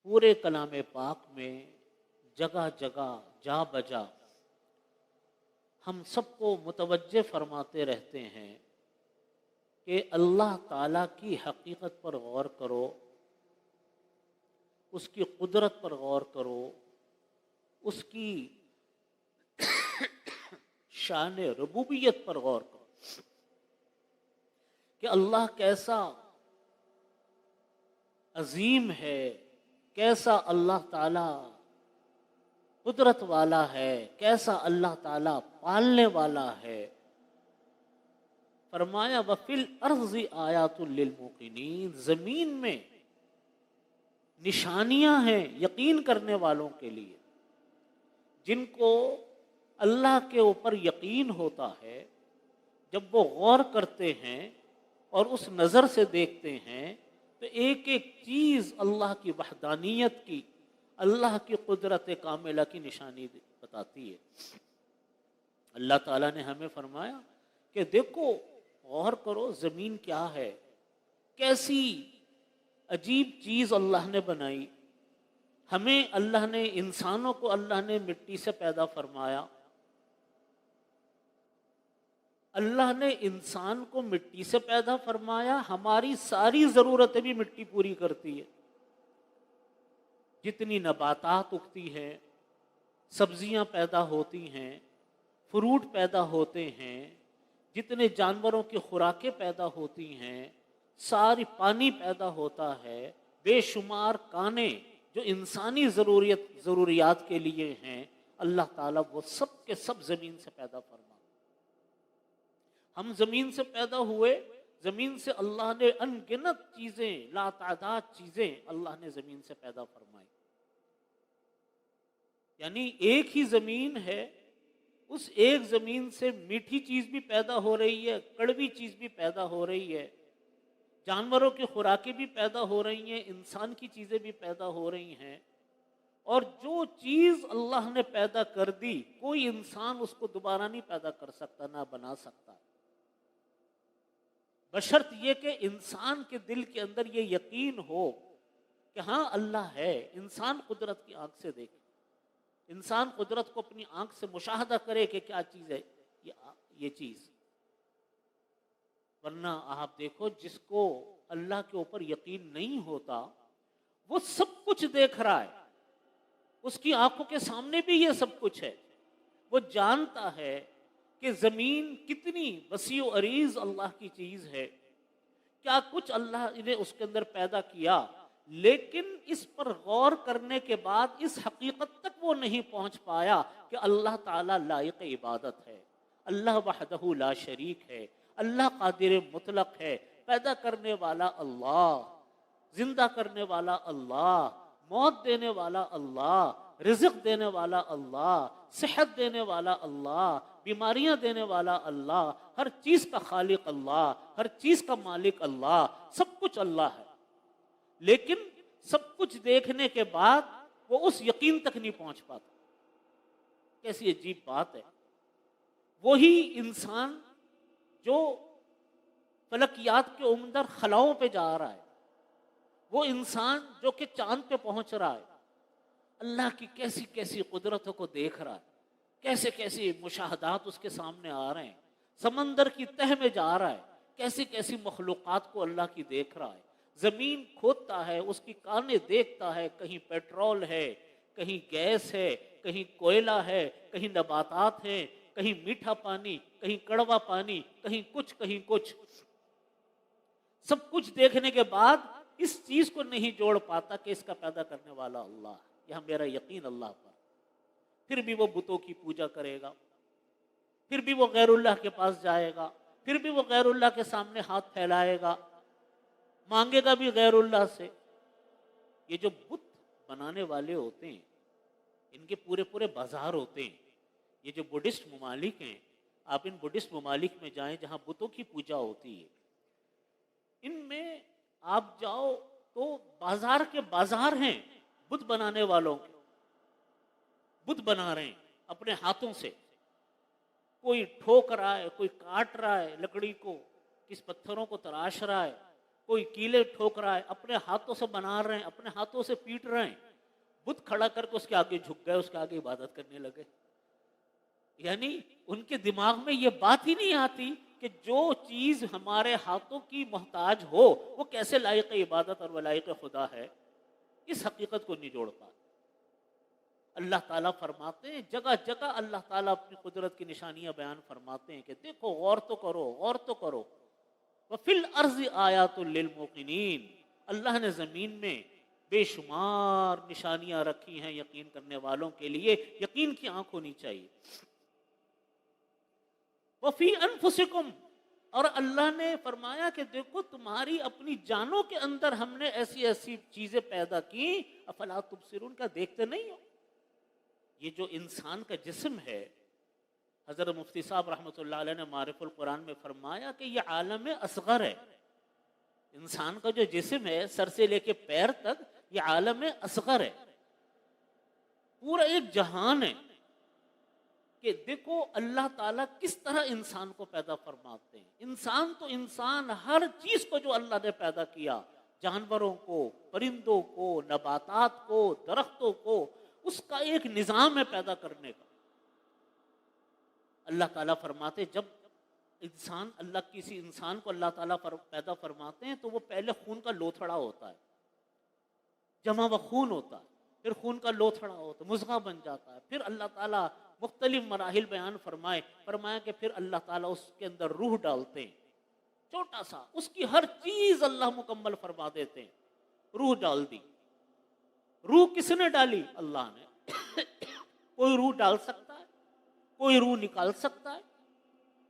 پورے کلام پاک میں جگہ جگہ جا بجا ہم سب کو متوجہ فرماتے رہتے ہیں کہ اللہ تعالیٰ کی حقیقت پر غور کرو، اس کی قدرت پر غور کرو، اس کی شان ربوبیت پر غور کرو کہ اللہ کیسا عظیم ہے، کیسا اللہ تعالیٰ قدرت والا ہے، کیسا اللہ تعالیٰ پالنے والا ہے۔ فرمایا وَفِي الْأَرْضِ آیَاتٌ لِّلْمُوقِنِينَ، زمین میں نشانیاں ہیں یقین کرنے والوں کے لیے، جن کو اللہ کے اوپر یقین ہوتا ہے، جب وہ غور کرتے ہیں اور اس نظر سے دیکھتے ہیں تو ایک ایک چیز اللہ کی وحدانیت کی، اللہ کی قدرت کاملہ کی نشانی بتاتی ہے۔ اللہ تعالیٰ نے ہمیں فرمایا کہ دیکھو، غور کرو، زمین کیا ہے، کیسی عجیب چیز اللہ نے بنائی۔ ہمیں اللہ نے، انسانوں کو اللہ نے مٹی سے پیدا فرمایا، اللہ نے انسان کو مٹی سے پیدا فرمایا، ہماری ساری ضرورتیں بھی مٹی پوری کرتی ہے۔ جتنی نباتات اگتی ہیں، سبزیاں پیدا ہوتی ہیں، فروٹ پیدا ہوتے ہیں، جتنے جانوروں کی خوراکیں پیدا ہوتی ہیں، ساری پانی پیدا ہوتا ہے، بے شمار کانے جو انسانی ضروریات کے لیے ہیں، اللہ تعالیٰ وہ سب کے سب زمین سے پیدا فرما۔ ہم زمین سے پیدا ہوئے، زمین سے اللہ نے ان گنت چیزیں، لا تعداد چیزیں اللہ نے زمین سے پیدا فرمائی۔ یعنی ایک ہی زمین ہے، اس ایک زمین سے میٹھی چیز بھی پیدا ہو رہی ہے، کڑوی چیز بھی پیدا ہو رہی ہے، جانوروں کی خوراکیں بھی پیدا ہو رہی ہیں، انسان کی چیزیں بھی پیدا ہو رہی ہیں۔ اور جو چیز اللہ نے پیدا کر دی، کوئی انسان اس کو دوبارہ نہیں پیدا کر سکتا، نہ بنا سکتا، بشرط یہ کہ انسان کے دل کے اندر یہ یقین ہو کہ ہاں اللہ ہے۔ انسان قدرت کی آنکھ سے دیکھے، انسان قدرت کو اپنی آنکھ سے مشاہدہ کرے کہ کیا چیز ہے یہ چیز۔ ورنہ آپ دیکھو، جس کو اللہ کے اوپر یقین نہیں ہوتا، وہ سب کچھ دیکھ رہا ہے، اس کی آنکھوں کے سامنے بھی یہ سب کچھ ہے، وہ جانتا ہے کہ زمین کتنی وسیع و عریض اللہ کی چیز ہے، کیا کچھ اللہ نے اس کے اندر پیدا کیا، لیکن اس پر غور کرنے کے بعد اس حقیقت تک وہ نہیں پہنچ پایا کہ اللہ تعالیٰ لائق عبادت ہے، اللہ وحدہ لا شریک ہے، اللہ قادر مطلق ہے، پیدا کرنے والا اللہ، زندہ کرنے والا اللہ، موت دینے والا اللہ، رزق دینے والا اللہ، صحت دینے والا اللہ، بیماریاں دینے والا اللہ، ہر چیز کا خالق اللہ، ہر چیز کا مالک اللہ، سب کچھ اللہ ہے۔ لیکن سب کچھ دیکھنے کے بعد وہ اس یقین تک نہیں پہنچ پاتا۔ کیسی عجیب بات ہے۔ وہی انسان جو فلکیات کے عمدہ خلاؤں پہ جا رہا ہے، وہ انسان جو کہ چاند پہ پہنچ رہا ہے، اللہ کی کیسی کیسی قدرتوں کو دیکھ رہا ہے، کیسے کیسی مشاہدات اس کے سامنے آ رہے ہیں، سمندر کی تہ میں جا رہا ہے، کیسی کیسی مخلوقات کو اللہ کی دیکھ رہا ہے، زمین کھودتا ہے، اس کی کانیں دیکھتا ہے، کہیں پیٹرول ہے، کہیں گیس ہے، کہیں کوئلہ ہے، کہیں نباتات ہیں، کہیں میٹھا پانی، کہیں کڑوا پانی، کہیں کچھ۔ سب کچھ دیکھنے کے بعد اس چیز کو نہیں جوڑ پاتا کہ اس کا پیدا کرنے والا اللہ ہے۔ یہاں میرا یقین اللہ پر، پھر بھی وہ بتوں کی پوجا کرے گا، پھر بھی وہ غیر اللہ کے پاس جائے گا، پھر بھی وہ غیر اللہ کے سامنے ہاتھ پھیلائے گا، مانگے گا بھی غیر اللہ سے۔ یہ جو بت بنانے والے ہوتے ہیں، ان کے پورے پورے بازار ہوتے ہیں۔ یہ جو بدھسٹ ممالک ہیں، آپ ان بدھسٹ ممالک میں جائیں جہاں بتوں کی پوجا ہوتی ہے، ان میں آپ جاؤ تو بازار کے بازار ہیں بت بنانے والوں کے، بت بنا رہے ہیں اپنے ہاتھوں سے، کوئی ٹھوک رہا ہے، کوئی کاٹ رہا ہے لکڑی کو، کس پتھروں کو تراش رہا ہے، کوئی کیلے ٹھوک رہا ہے، اپنے ہاتھوں سے بنا رہے ہیں، اپنے ہاتھوں سے پیٹ رہے ہیں، بت کھڑا کر کے اس کے آگے جھک گئے، اس کے آگے عبادت کرنے لگے۔ یعنی ان کے دماغ میں یہ بات ہی نہیں آتی کہ جو چیز ہمارے ہاتھوں کی محتاج ہو وہ کیسے لائق عبادت اور لائق خدا ہے، اس حقیقت کو نہیں جوڑ پاتے۔ اللہ تعالیٰ فرماتے ہیں، جگہ جگہ اللہ تعالیٰ اپنی قدرت کی نشانیاں بیان فرماتے ہیں کہ دیکھو، غور تو کرو، غور تو کرو۔ وَفِي الْأَرْضِ آیَاتٌ لِّلْمُوقِنِينَ، اللہ نے زمین میں بے شمار نشانیاں رکھی ہیں یقین کرنے والوں کے لیے، یقین کی آنکھ ہونی چاہیے۔ وَفِي أَنفُسِكُمْ، اور اللہ نے فرمایا کہ دیکھو تمہاری اپنی جانوں کے اندر ہم نے ایسی ایسی چیزیں پیدا کی، افلا تبصرون، کا دیکھتے نہیں ہو؟ یہ جو انسان کا جسم ہے، حضرت مفتی صاحب رحمۃ اللہ علیہ نے معارف القرآن میں فرمایا کہ یہ عالم اصغر ہے۔ انسان کا جو جسم ہے سر سے لے کے پیر تک یہ عالم اصغر ہے، پورا ایک جہان ہے کہ دیکھو اللہ تعالیٰ کس طرح انسان کو پیدا فرماتے ہیں۔ انسان تو انسان، ہر چیز کو جو اللہ نے پیدا کیا، جانوروں کو، پرندوں کو، نباتات کو، درختوں کو، اس کا ایک نظام ہے پیدا کرنے کا۔ اللہ تعالیٰ فرماتے جب کسی انسان کو اللہ تعالیٰ پیدا فرماتے ہیں تو وہ پہلے خون کا لوتھڑا ہوتا ہے، جمع و خون ہوتا ہے، پھر خون کا لوتھڑا ہوتا ہے، مضغہ بن جاتا ہے، پھر اللہ تعالیٰ مختلف مراحل بیان فرمایا کہ پھر اللہ تعالیٰ اس کے اندر روح ڈالتے ہیں، چھوٹا سا، اس کی ہر چیز اللہ مکمل فرما دیتے ہیں۔ روح ڈال دی، روح کس نے ڈالی؟ اللہ نے۔ کوئی روح ڈال سکتا ہے؟ کوئی روح نکال سکتا ہے؟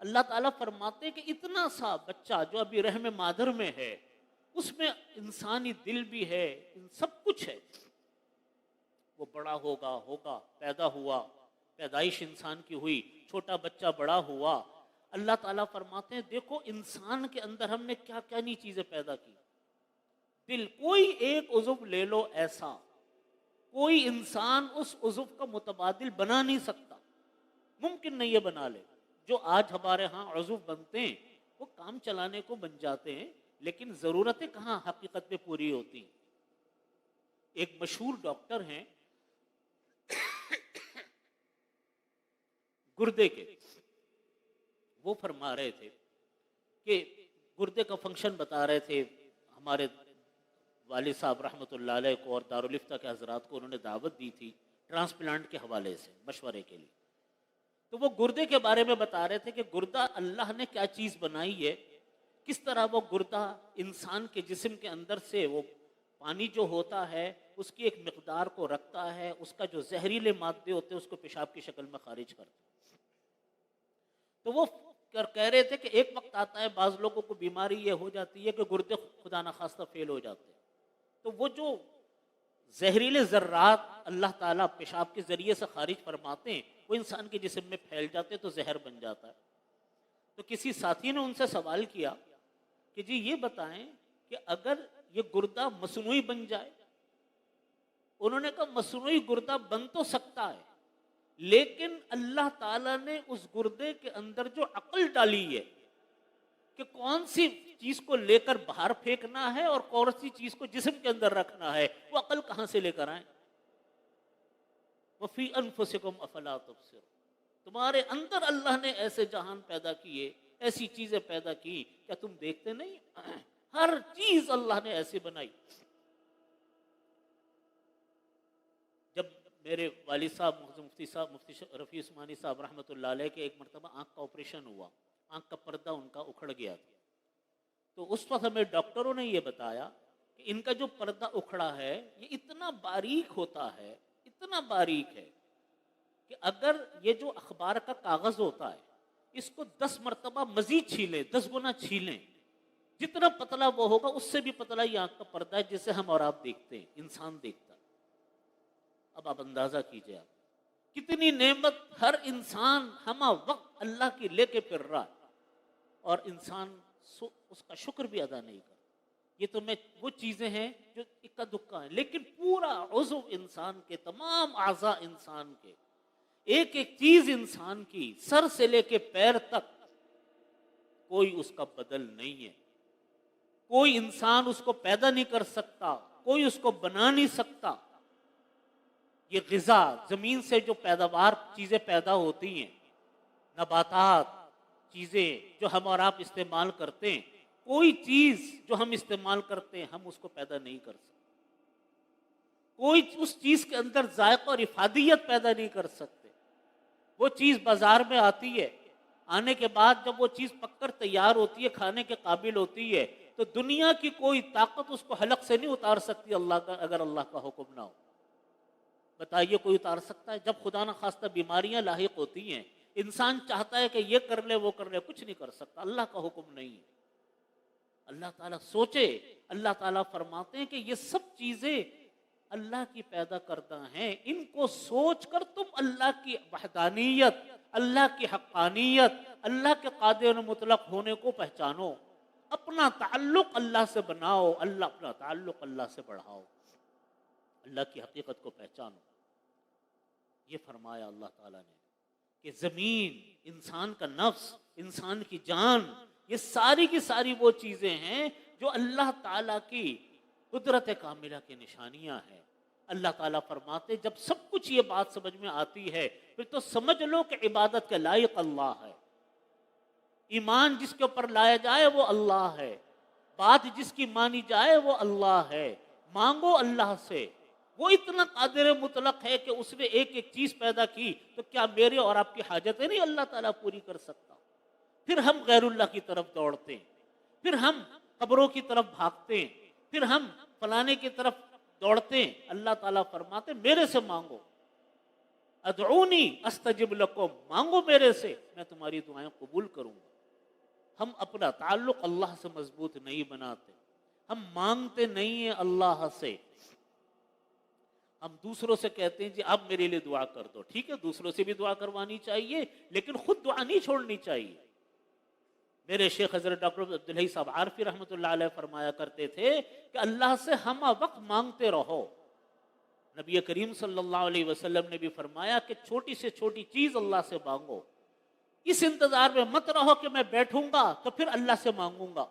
اللہ تعالیٰ فرماتے کہ اتنا سا بچہ جو ابھی رحم مادر میں ہے، اس میں انسانی دل بھی ہے، سب کچھ ہے، وہ بڑا ہوگا، پیدا ہوا، پیدائش انسان کی ہوئی، چھوٹا بچہ بڑا ہوا۔ اللہ تعالیٰ فرماتے ہیں دیکھو انسان کے اندر ہم نے کیا کیا نہیں چیزیں پیدا کی۔ دل، کوئی ایک عضو لے لو ایسا، کوئی انسان اس عضو کا متبادل بنا نہیں سکتا، ممکن نہیں ہے بنا لے۔ جو آج ہمارے ہاں عضو بنتے ہیں وہ کام چلانے کو بن جاتے ہیں، لیکن ضرورتیں کہاں حقیقت میں پوری ہوتی ہیں۔ ایک مشہور ڈاکٹر ہیں گردے کے، وہ فرما رہے تھے کہ گردے کا فنکشن بتا رہے تھے، ہمارے والد صاحب رحمۃ اللہ علیہ کو اور دارالفتہ کے حضرات کو انہوں نے دعوت دی تھی ٹرانسپلانٹ کے حوالے سے مشورے کے لیے۔ تو وہ گردے کے بارے میں بتا رہے تھے کہ گردہ اللہ نے کیا چیز بنائی ہے، کس طرح وہ گردہ انسان کے جسم کے اندر سے وہ پانی جو ہوتا ہے اس کی ایک مقدار کو رکھتا ہے، اس کا جو زہریلے مادے ہوتے ہیں اس کو پیشاب کی شکل میں خارج کرتا ہے۔ تو وہ کہہ رہے تھے کہ ایک وقت آتا ہے بعض لوگوں کو بیماری یہ ہو جاتی ہے کہ گردے خدا نخواستہ فیل ہو جاتے ہیں، تو وہ جو زہریلے ذرات اللہ تعالیٰ پیشاب کے ذریعے سے خارج فرماتے ہیں وہ انسان کے جسم میں پھیل جاتے ہیں تو زہر بن جاتا ہے۔ تو کسی ساتھی نے ان سے سوال کیا کہ جی یہ بتائیں کہ اگر یہ گردہ مصنوعی بن جائے، انہوں نے کہا مصنوعی گردہ بن تو سکتا ہے، لیکن اللہ تعالیٰ نے اس گردے کے اندر جو عقل ڈالی ہے کہ کون سی چیز کو لے کر باہر پھینکنا ہے اور کون سی چیز کو جسم کے اندر رکھنا ہے، وہ عقل کہاں سے لے کر آئیں؟ وَفِي أَنفُسِكُمْ أَفَلَا تُبْصِرُونَ، تمہارے اندر اللہ نے ایسے جہان پیدا کیے، ایسی چیزیں پیدا کی، کیا تم دیکھتے نہیں؟ ہر چیز اللہ نے ایسی بنائی۔ جب میرے والد صاحب مفتی رفیع عثمانی صاحب رحمۃ اللہ علیہ کے ایک مرتبہ آنکھ کا آپریشن ہوا، آنکھ کا پردہ ان کا اکھڑ گیا تھا، تو اس وقت ہمیں ڈاکٹروں نے یہ بتایا کہ ان کا جو پردہ اکھڑا ہے یہ اتنا باریک ہوتا ہے، اتنا باریک ہے کہ اگر یہ جو اخبار کا کاغذ ہوتا ہے اس کو 10 مرتبہ مزید چھیلیں، 10 گنا چھیلیں، جتنا پتلا وہ ہوگا اس سے بھی پتلا یہ آنکھ کا پردہ ہے جسے ہم اور آپ دیکھتے ہیں، انسان دیکھتا ہے۔ اب آپ اندازہ کیجئے آپ کتنی نعمت ہر انسان ہمہ وقت اللہ کی لے کے پھر رہا ہے، اور انسان اس کا شکر بھی ادا نہیں کرتا۔ یہ تو وہ چیزیں ہیں جو اکا دکا ہیں، لیکن پورا عضو انسان کے، تمام اعضاء انسان کے، ایک ایک چیز انسان کی سر سے لے کے پیر تک کوئی اس کا بدل نہیں ہے۔ کوئی انسان اس کو پیدا نہیں کر سکتا، کوئی اس کو بنا نہیں سکتا۔ یہ غذا، زمین سے جو پیداوار چیزیں پیدا ہوتی ہیں، نباتات، چیزیں جو ہم اور آپ استعمال کرتے ہیں، کوئی چیز جو ہم استعمال کرتے ہیں ہم اس کو پیدا نہیں کر سکتے، کوئی اس چیز کے اندر ذائقہ اور افادیت پیدا نہیں کر سکتے۔ وہ چیز بازار میں آتی ہے، آنے کے بعد جب وہ چیز پک کر تیار ہوتی ہے، کھانے کے قابل ہوتی ہے، تو دنیا کی کوئی طاقت اس کو حلق سے نہیں اتار سکتی اللہ کا، اگر اللہ کا حکم نہ ہو۔ بتائیے کوئی اتار سکتا ہے؟ جب خدا نہ خواستہ بیماریاں لاحق ہوتی ہیں، انسان چاہتا ہے کہ یہ کر لے وہ کر لے، کچھ نہیں کر سکتا، اللہ کا حکم نہیں ہے۔ اللہ تعالیٰ سوچے، اللہ تعالیٰ فرماتے ہیں کہ یہ سب چیزیں اللہ کی پیدا کردہ ہیں، ان کو سوچ کر تم اللہ کی وحدانیت، اللہ کی حقانیت، اللہ کے قادر و مطلق ہونے کو پہچانو، اپنا تعلق اللہ سے بناؤ، اپنا تعلق اللہ سے بڑھاؤ، اللہ کی حقیقت کو پہچانو۔ یہ فرمایا اللہ تعالیٰ نے کہ زمین، انسان کا نفس، انسان کی جان، یہ ساری کی ساری وہ چیزیں ہیں جو اللہ تعالیٰ کی قدرت کاملہ کی نشانیاں ہیں۔ اللہ تعالیٰ فرماتے جب سب کچھ یہ بات سمجھ میں آتی ہے پھر تو سمجھ لو کہ عبادت کے لائق اللہ ہے، ایمان جس کے اوپر لایا جائے وہ اللہ ہے، بات جس کی مانی جائے وہ اللہ ہے، مانگو اللہ سے، وہ اتنا قادر مطلق ہے کہ اس نے ایک ایک چیز پیدا کی، تو کیا میرے اور آپ کی حاجتیں نہیں اللہ تعالیٰ پوری کر سکتا؟ پھر ہم غیر اللہ کی طرف دوڑتے ہیں، پھر ہم قبروں کی طرف بھاگتے ہیں، پھر ہم فلانے کی طرف دوڑتے ہیں۔ اللہ تعالیٰ فرماتے میرے سے مانگو، ادعونی استجب لکم، مانگو میرے سے، میں تمہاری دعائیں قبول کروں گا۔ ہم اپنا تعلق اللہ سے مضبوط نہیں بناتے، ہم مانگتے نہیں ہیں اللہ سے، ہم دوسروں سے کہتے ہیں جی آپ میرے لیے دعا کر دو۔ ٹھیک ہے، دوسروں سے بھی دعا کروانی چاہیے، لیکن خود دعا نہیں چھوڑنی چاہیے۔ میرے شیخ حضرت ڈاکٹر عبدالحی صاحب عارفی رحمۃ اللہ علیہ فرمایا کرتے تھے کہ اللہ سے ہم وقت مانگتے رہو۔ نبی کریم صلی اللہ علیہ وسلم نے بھی فرمایا کہ چھوٹی سے چھوٹی چیز اللہ سے مانگو، اس انتظار میں مت رہو کہ میں بیٹھوں گا تو پھر اللہ سے مانگوں گا،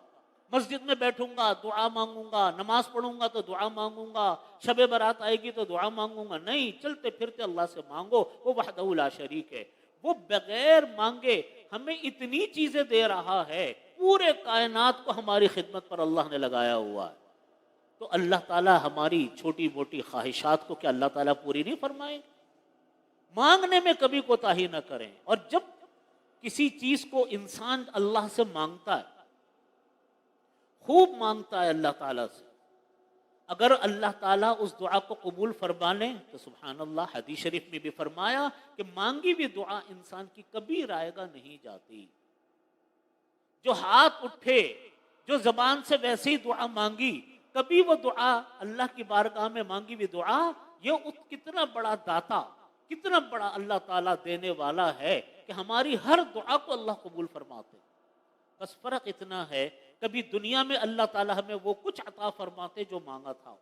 مسجد میں بیٹھوں گا دعا مانگوں گا، نماز پڑھوں گا تو دعا مانگوں گا، شب برات آئے گی تو دعا مانگوں گا۔ نہیں، چلتے پھرتے اللہ سے مانگو، وہ وحدہ لا شریک ہے، وہ بغیر مانگے ہمیں اتنی چیزیں دے رہا ہے، پورے کائنات کو ہماری خدمت پر اللہ نے لگایا ہوا ہے۔ تو اللہ تعالیٰ ہماری چھوٹی موٹی خواہشات کو کیا اللہ تعالیٰ پوری نہیں فرمائیں؟ مانگنے میں کبھی کوتاہی نہ کریں۔ اور جب کسی چیز کو انسان اللہ سے مانگتا ہے، خوب مانگتا ہے اللہ تعالیٰ سے، اگر اللہ تعالیٰ اس دعا کو قبول فرما لیں تو سبحان اللہ، حدیث شریف میں بھی فرمایا کہ مانگی بھی دعا انسان کی کبھی رائے گا نہیں جاتی۔ جو ہاتھ اٹھے، جو زبان سے ویسے ہی دعا مانگی، کبھی وہ دعا اللہ کی بارگاہ میں مانگی ہوئی دعا، یہ کتنا بڑا داتا، کتنا بڑا اللہ تعالیٰ دینے والا ہے کہ ہماری ہر دعا کو اللہ قبول فرماتے۔ بس فرق اتنا ہے، کبھی دنیا میں اللہ تعالیٰ ہمیں وہ کچھ عطا فرماتے جو مانگا تھا،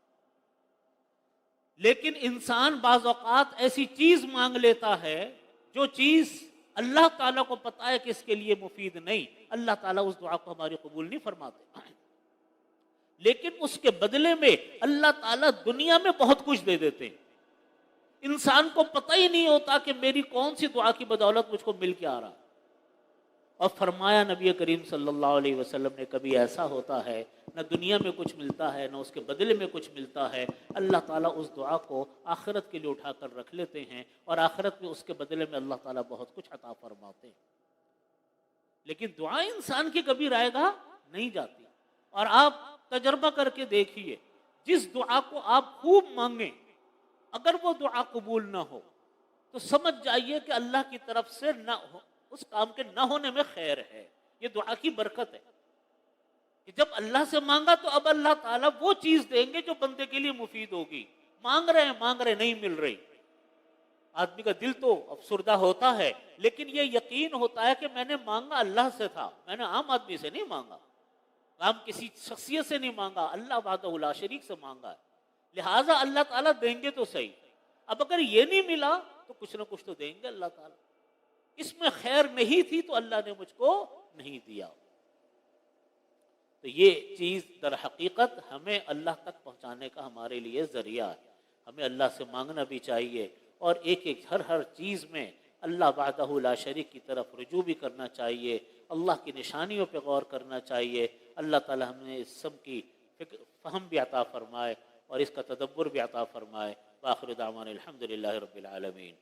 لیکن انسان بعض اوقات ایسی چیز مانگ لیتا ہے جو چیز اللہ تعالیٰ کو پتا ہے کہ اس کے لیے مفید نہیں، اللہ تعالیٰ اس دعا کو ہماری قبول نہیں فرماتے، لیکن اس کے بدلے میں اللہ تعالیٰ دنیا میں بہت کچھ دے دیتے ہیں۔ انسان کو پتہ ہی نہیں ہوتا کہ میری کون سی دعا کی بدولت مجھ کو مل کے آ رہا۔ اور فرمایا نبی کریم صلی اللہ علیہ وسلم نے کبھی ایسا ہوتا ہے نہ دنیا میں کچھ ملتا ہے نہ اس کے بدلے میں کچھ ملتا ہے، اللہ تعالیٰ اس دعا کو آخرت کے لیے اٹھا کر رکھ لیتے ہیں، اور آخرت میں اس کے بدلے میں اللہ تعالیٰ بہت کچھ عطا فرماتے ہیں۔ لیکن دعا انسان کی کبھی رائے گاہ نہیں جاتی۔ اور آپ تجربہ کر کے دیکھیے، جس دعا کو آپ خوب مانگیں، اگر وہ دعا قبول نہ ہو تو سمجھ جائیے کہ اللہ کی طرف سے نہ ہو، اس کام کے نہ ہونے میں خیر ہے، یہ دعا کی برکت ہے کہ جب اللہ سے مانگا تو اب اللہ تعالیٰ وہ چیز دیں گے جو بندے کے لیے مفید ہوگی۔ مانگ رہے نہیں مل رہی، آدمی کا دل تو افسردہ ہوتا ہے، لیکن یہ یقین ہوتا ہے کہ میں نے مانگا اللہ سے تھا، میں نے عام آدمی سے نہیں مانگا، عام کسی شخصیت سے نہیں مانگا، اللہ وحدہ لا شریک سے مانگا ہے، لہٰذا اللہ تعالیٰ دیں گے تو صحیح۔ اب اگر یہ نہیں ملا تو کچھ نہ کچھ تو دیں گے اللہ تعالیٰ، اس میں خیر نہیں تھی تو اللہ نے مجھ کو نہیں دیا۔ تو یہ چیز در حقیقت ہمیں اللہ تک پہنچانے کا ہمارے لیے ذریعہ ہے. ہمیں اللہ سے مانگنا بھی چاہیے اور ایک ایک ہر چیز میں اللہ وحدہ لا شریک کی طرف رجوع بھی کرنا چاہیے. اللہ کی نشانیوں پہ غور کرنا چاہیے. اللہ تعالی ہمیں اس سب کی فہم بھی عطا فرمائے اور اس کا تدبر بھی عطا فرمائے. وآخر دعوانا الحمد للہ رب العالمین.